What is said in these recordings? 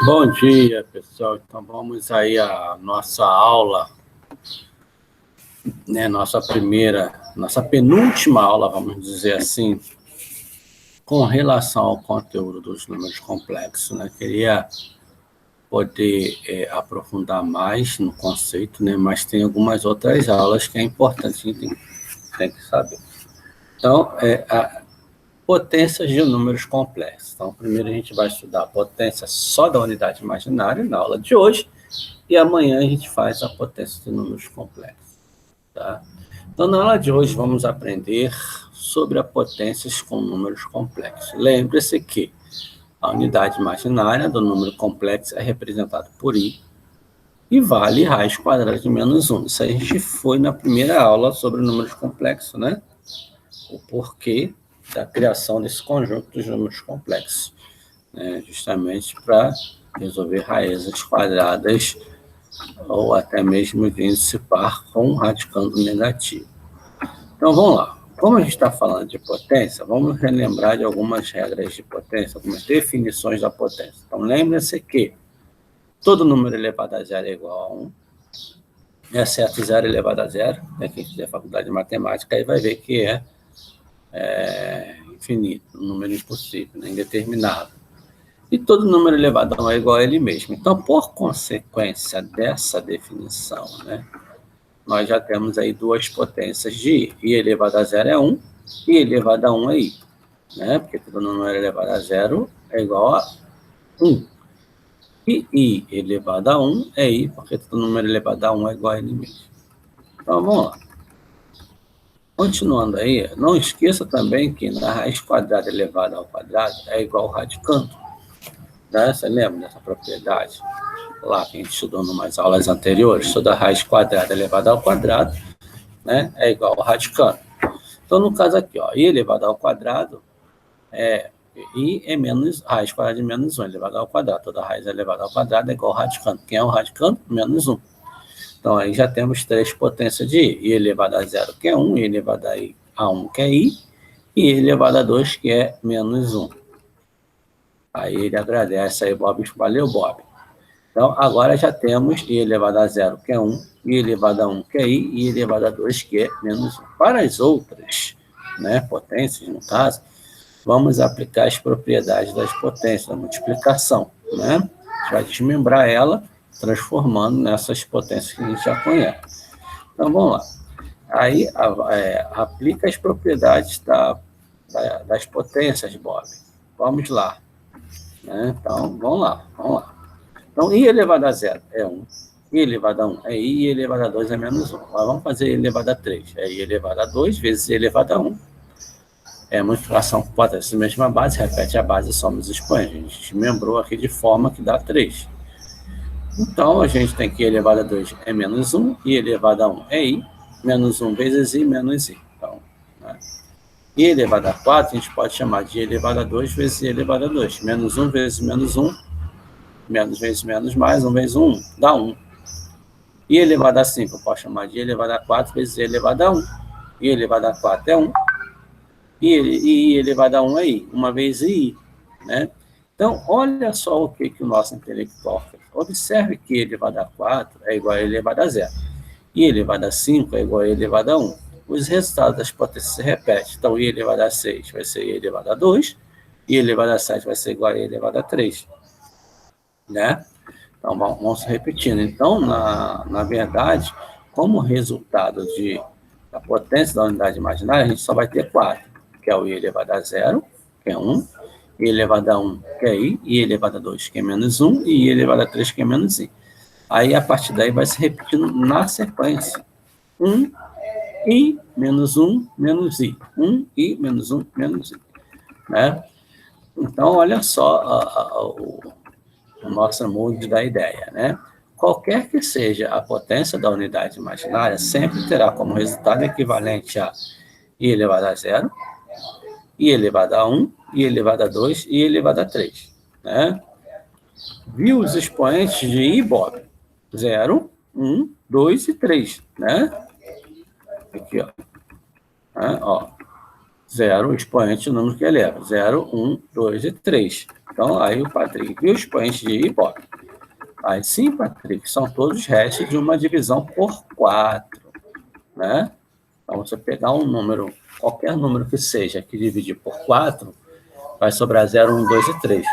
Bom dia, pessoal. Então, vamos aí à nossa aula, né? Nossa penúltima aula, vamos dizer assim, com relação ao conteúdo dos números complexos, né? Queria poder aprofundar mais no conceito, né? Mas tem algumas outras aulas que é importante, a gente tem que saber. Então, potências de números complexos. Então, primeiro a gente vai estudar a potência só da unidade imaginária na aula de hoje, e amanhã a gente faz a potência de números complexos. Tá? Então, na aula de hoje, vamos aprender sobre a potências com números complexos. Lembre-se que a unidade imaginária do número complexo é representada por i e vale raiz quadrada de menos 1. Isso a gente foi na primeira aula sobre números complexos, né? O porquê da criação desse conjunto dos números complexos, né? Justamente para resolver raízes quadradas ou até mesmo de índice par com um radicando negativo. Então, vamos lá. Como a gente está falando de potência, vamos relembrar de algumas regras de potência, algumas definições da potência. Então, lembre-se que todo número elevado a zero é igual a 1, exceto zero elevado a zero, né? Quem fizer faculdade de matemática aí vai ver que é infinito, um número impossível, né? Indeterminado. E todo número elevado a 1 é igual a ele mesmo. Então, por consequência dessa definição, né, nós já temos aí duas potências de i. I elevado a zero é 1, e elevado a 1 é i. Né? Porque todo número elevado a zero é igual a 1. E i elevado a 1 é i, porque todo número elevado a 1 é igual a ele mesmo. Então, vamos lá. Continuando aí, não esqueça também que na raiz quadrada elevada ao quadrado é igual ao radicando. Né? Você lembra dessa propriedade? Lá que a gente estudou em umas aulas anteriores, toda raiz quadrada elevada ao quadrado, né, é igual ao radicando. Então, no caso aqui, ó, i elevado ao quadrado i é menos raiz quadrada de menos 1 elevado ao quadrado. Toda raiz elevada ao quadrado é igual ao radicando. Quem é o radicando? Menos 1. Então, aí já temos três potências de i. I elevado a zero, que é 1, i elevado a 1, que é i, e i elevado a 2, que é menos 1. Aí ele agradece aí, Bob. Valeu, Bob. Então, agora já temos i elevado a zero, que é 1, i elevado a 1, que é i, e i elevado a 2, que é menos 1. Para as outras, né, potências, no caso, vamos aplicar as propriedades das potências, da multiplicação, né? A gente vai desmembrar ela, transformando nessas potências que a gente já conhece. Então, vamos lá. Aí, aplica as propriedades das potências, Bob. Vamos lá. Né? Então, vamos lá. Então, i elevado a zero é 1, i elevado a 1 é i elevado a 2 é menos 1. Agora vamos fazer i elevado a 3. É i elevado a 2 vezes i elevado a 1. É multiplicação com potências da mesma base, repete a base, soma os expoentes. A gente desmembrou aqui de forma que dá 3. Então, a gente tem que i elevado a 2 é menos 1, i elevado a 1 é i, menos 1 vezes i, menos i. Então, né? I elevado a 4, a gente pode chamar de i elevado a 2 vezes i elevado a 2. Menos 1 vezes menos 1, menos vezes menos mais, 1 vezes 1, dá 1. I elevado a 5, eu posso chamar de i elevado a 4 vezes i elevado a 1. I elevado a 4 é 1. E i elevado a 1 é i. Uma vez i, né? Então, olha só o que o nosso intelectual fez. Observe que i elevado a 4 é igual a i elevado a 0. I elevado a 5 é igual a i elevado a 1. Os resultados das potências se repetem. Então, i elevado a 6 vai ser i elevado a 2. I elevado a 7 vai ser igual a i elevado a 3. Né? Então, vamos repetindo. Então, na verdade, como resultado da potência da unidade imaginária, a gente só vai ter 4, que é o i elevado a 0, que é 1, i elevado a 1, que é i elevado a 2, que é menos 1, e i elevado a 3, que é menos i. Aí, a partir daí, vai se repetindo na sequência. 1, i, menos 1, menos i. 1, i, menos 1, menos i. Né? Então, olha só o nosso mundo da ideia, né? Qualquer que seja a potência da unidade imaginária, sempre terá como resultado equivalente a i elevado a 0, i elevado a 1, i elevado a 2 e i elevado a 3. Né? Viu os expoentes de i, Bob? 0, 1, 2 e 3. Né? Aqui, ó. Ó. 0, o expoente, o número que eleva. 0, 1, 2 e 3. Então, aí o Patrick viu o expoente de I, bota. Aí sim, Patrick, são todos restos de uma divisão por 4, né? Então, você pegar um número, qualquer número que seja, que dividir por 4, vai sobrar 0, 1, 2 e 3.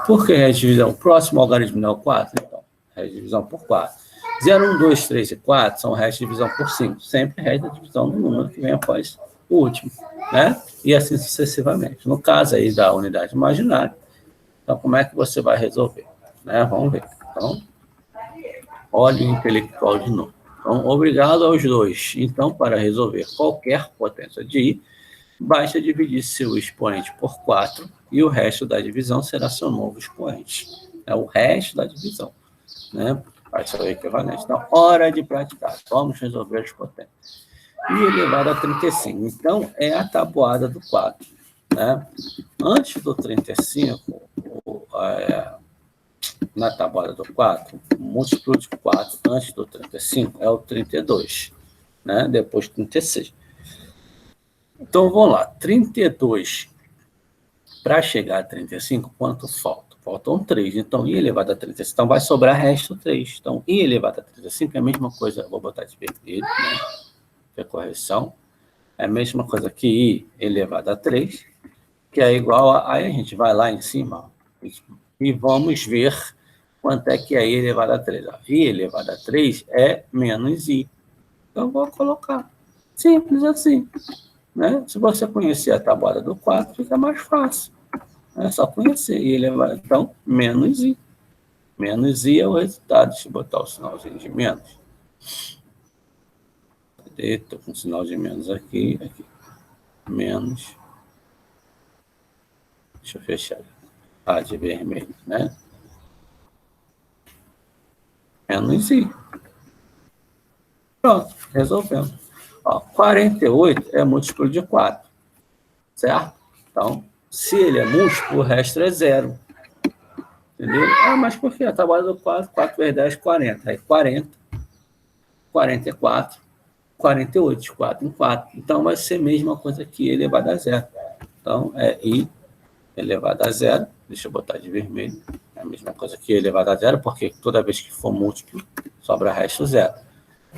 Por que resta de divisão? O próximo algarismo não é o 4? Então, resta de divisão por 4. 0, 1, 2, 3 e 4 são restos de divisão por 5. Sempre resta de divisão do número que vem após o último, né? E assim sucessivamente. No caso aí da unidade imaginária, então como é que você vai resolver? Né? Vamos ver. Então, olha o intelectual de novo. Então, obrigado aos dois. Então, para resolver qualquer potência de I, basta dividir seu expoente por 4 e o resto da divisão será seu novo expoente. É o resto da divisão, né? Vai ser o equivalente. Então, hora de praticar. Vamos resolver as potências. I elevado a 35. Então, é a tabuada do 4, né? Antes do 35, na tabuada do 4, o múltiplo de 4 antes do 35 é o 32, né? Depois 36. Então, vamos lá. 32, para chegar a 35, quanto falta? Faltam 3. Então, I elevado a 35. Então, vai sobrar resto 3. Então, I elevado a 35 é a mesma coisa. Vou botar de vermelho, né? Que é correção. É a mesma coisa que I elevado a 3, que é igual a... Aí a gente vai lá em cima, ó, e vamos ver quanto é que é I elevado a 3. Ó. I elevado a 3 é menos I. Então, vou colocar. Simples assim. Né? Se você conhecer a tabuada do 4, fica mais fácil. É só conhecer. I elevado, então, menos I. Menos I é o resultado. Deixa eu botar o sinalzinho de menos. Estou com o sinal de menos aqui. Menos. Deixa eu fechar. De vermelho, né? Menos I. Pronto, resolvemos. Ó, 48 é múltiplo de 4, certo? Então, se ele é múltiplo, o resto é 0. Entendeu? Mas por que? A tabuada do 4, 4 vezes 10, 40. Aí 40, 44, 48, 4 em 4. Então, vai ser a mesma coisa que I elevado a 0. Então, é I elevado a 0. Deixa eu botar de vermelho. É a mesma coisa que I elevado a 0, porque toda vez que for múltiplo, sobra resto 0.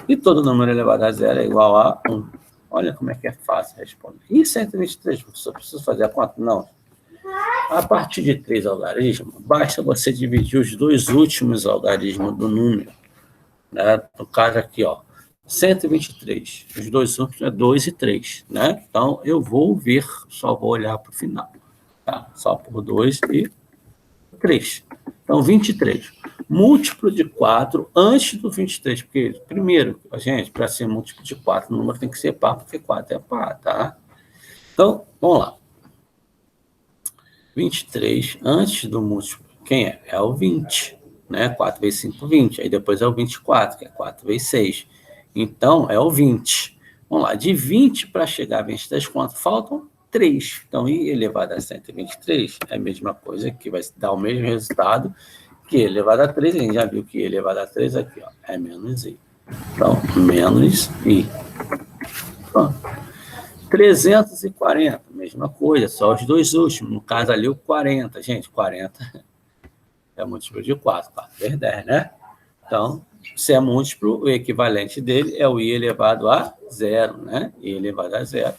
E todo número elevado a 0 é igual a 1. Olha como é que é fácil responder. E 123, professor, preciso fazer a conta? Não. A partir de 3 algarismos, basta você dividir os dois últimos algarismos do número. Né? No caso aqui, ó, 123. Os dois últimos é 2 e 3. Né? Então, eu vou ver, só vou olhar para o final. Tá? Só por 2 e 3. Então, 23. Múltiplo de 4 antes do 23, porque, primeiro, gente, para ser múltiplo de 4, o número tem que ser par, porque 4 é par, tá? Então, vamos lá. 23 antes do múltiplo, quem é? É o 20, né? 4 vezes 5, 20. Aí depois é o 24, que é 4 vezes 6. Então, é o 20. Vamos lá, de 20 para chegar a 23, quanto? Faltam 3. Então, I elevado a 123 é a mesma coisa, que vai dar o mesmo resultado que I elevado a 3. A gente já viu que I elevado a 3 aqui, ó, é menos I. Então, menos I. Pronto. 340, mesma coisa, só os dois últimos. No caso ali, o 40. Gente, 40 é múltiplo de 4. 4 vezes 10, né? Então, se é múltiplo, o equivalente dele é o I elevado a 0, né? I elevado a 0.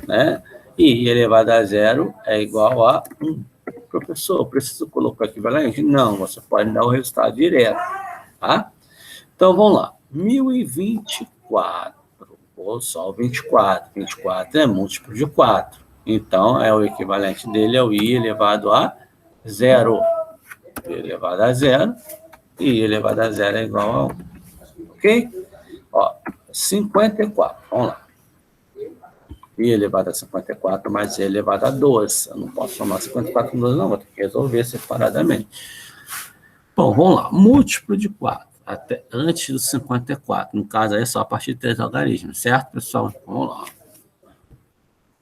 Né? E I elevado a 0 é igual a 1. Professor, preciso colocar equivalente? Não, você pode dar o resultado direto. Tá? Então, vamos lá. 1024. Ou só o 24. 24 é múltiplo de 4. Então, o equivalente dele é o I elevado a 0. I elevado a 0. E I elevado a 0 é igual a 1. Ok? Ó, 54. Vamos lá. I elevado a 54 mais I elevado a 12. Eu não posso somar 54 com 12, não. Vou ter que resolver separadamente. Bom, vamos lá. Múltiplo de 4. Até antes do 54. No caso, aí é só a partir de 3 algarismos, certo, pessoal? Vamos lá.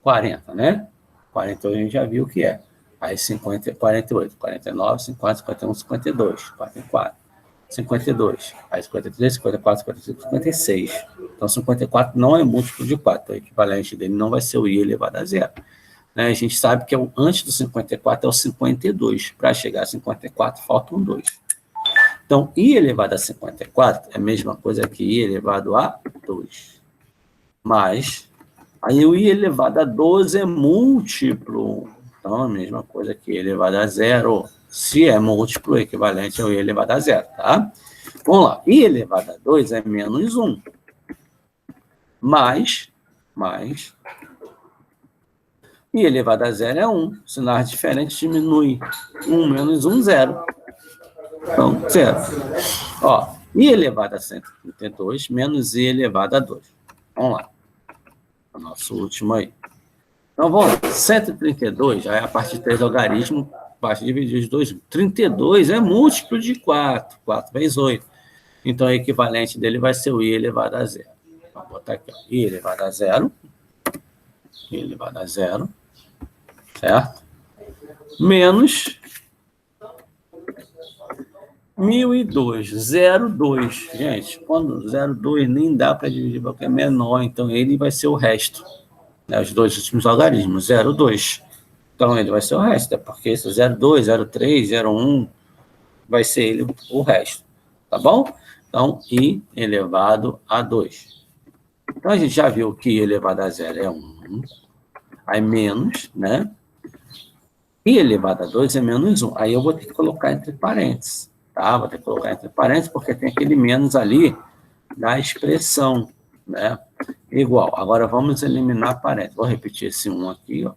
40, né? 48 a gente já viu o que é. Aí 50, 48, 49, 50, 51, 52, 44, 52. Aí 53, 54, 55, 56. Então, 54 não é múltiplo de 4. O equivalente dele não vai ser o I elevado a 0. né? A gente sabe que antes do 54 é o 52. Para chegar a 54, faltam 2. Então, i elevado a 54 é a mesma coisa que i elevado a 2. Mas, aí o i elevado a 12 é múltiplo. Então, a mesma coisa que i elevado a 0. Se é múltiplo, o equivalente ao i elevado a 0, tá? Vamos lá. I elevado a 2 é menos 1. Mais i elevado a 0 é 1. Sinais diferentes diminui. 1 menos 1, 0. Então, 0. Ó, i elevado a 132 menos i elevado a 2. Vamos lá. O nosso último aí. Então, vamos lá. 132, já é a parte de 3 logaritmo, basta dividir os dois. 32 é múltiplo de 4. 4 vezes 8. Então, o equivalente dele vai ser o i elevado a 0. Vou botar aqui, ó. I elevado a 0. I elevado a 0. Certo? Menos 1002, 0,2. Gente, quando 0,2 nem dá para dividir porque é menor, então ele vai ser o resto. Né? Os dois últimos algarismos, 0,2. Então ele vai ser o resto, porque esse 0,2, 0,3, 0,1 vai ser ele o resto. Tá bom? Então, i elevado a 2. Então a gente já viu que i elevado a 0 é 1. Aí menos, né? I elevado a 2 é menos 1. Aí eu vou ter que colocar entre parênteses. Tá? Vou ter que colocar entre parênteses, porque tem aquele menos ali na expressão, né? Igual. Agora vamos eliminar parênteses. Vou repetir esse 1 aqui, ó.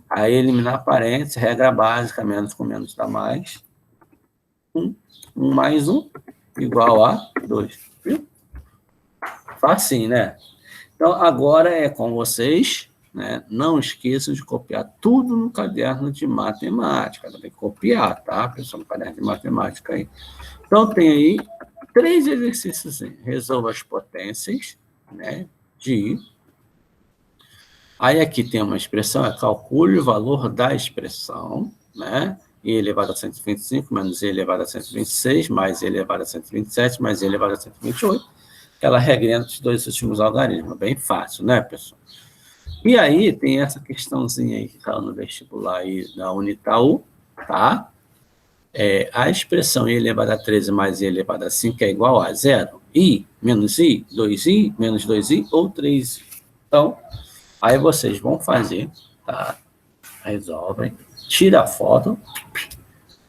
Aí eliminar parênteses, regra básica, menos com menos dá mais. 1 mais 1 igual a 2. Viu? Facinho, né? Então, agora é com vocês, né? Não esqueçam de copiar tudo no caderno de matemática. Tem que copiar, tá, pessoal? No caderno de matemática aí. Então, tem aí 3 exercícios. Resolva as potências, né? De I. Aí aqui tem uma expressão, calcule o valor da expressão, né? I elevado a 125 menos I elevado a 126, mais I elevado a 127, mais I elevado a 128. Aquela regrinha dos dois últimos algarismos. Bem fácil, né, pessoal? E aí tem essa questãozinha aí que caiu no vestibular aí da Unitaú, tá? A expressão i elevado a 13 mais i elevado a 5 é igual a 0. I menos i, 2i, menos 2i ou 3i. Então, aí vocês vão fazer, tá? Resolvem, tira a foto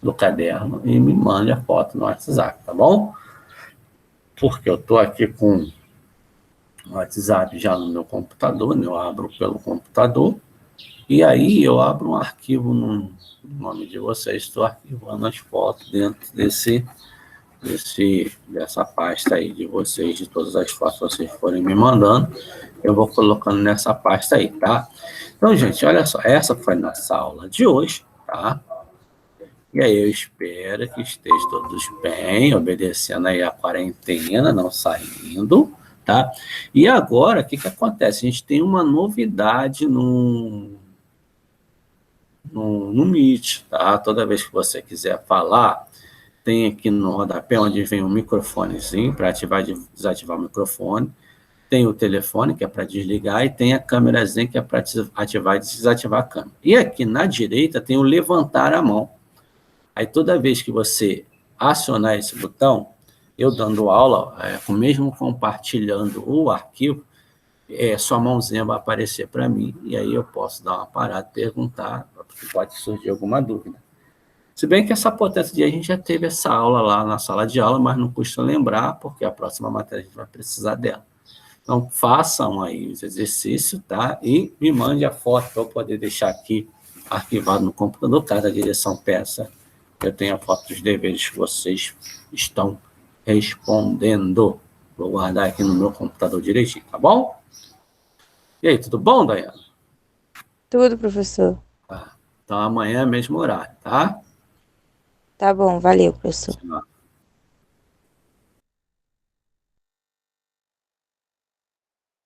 do caderno e me mande a foto no WhatsApp, tá bom? Porque eu estou aqui com o WhatsApp já no meu computador, né? Eu abro pelo computador, e aí eu abro um arquivo no nome de vocês, estou arquivando as fotos dentro dessa pasta aí de vocês, de todas as fotos que vocês forem me mandando, eu vou colocando nessa pasta aí, tá? Então, gente, olha só, essa foi nossa aula de hoje, tá? E aí eu espero que estejam todos bem, obedecendo aí a quarentena, não saindo, tá? E agora, o que acontece? A gente tem uma novidade no Meet, tá? Toda vez que você quiser falar, tem aqui no rodapé onde vem um microfonezinho para ativar e desativar o microfone, tem o telefone, que é para desligar, e tem a câmerazinha, que é para ativar e desativar a câmera. E aqui na direita tem o levantar a mão. Aí toda vez que você acionar esse botão, eu dando aula, mesmo compartilhando o arquivo, sua mãozinha vai aparecer para mim, e aí eu posso dar uma parada e perguntar, porque pode surgir alguma dúvida. Se bem que essa potência de a gente já teve essa aula lá na sala de aula, mas não custa lembrar, porque a próxima matéria a gente vai precisar dela. Então, façam aí os exercícios, tá? E me mande a foto para eu poder deixar aqui arquivado no computador, caso a direção peça. Eu tenho a foto dos deveres que vocês estão respondendo. Vou guardar aqui no meu computador direitinho, tá bom? E aí, tudo bom, Daiane? Tudo, professor. Tá. Então, amanhã é mesmo horário, tá? Tá bom, valeu, professor. Tchau.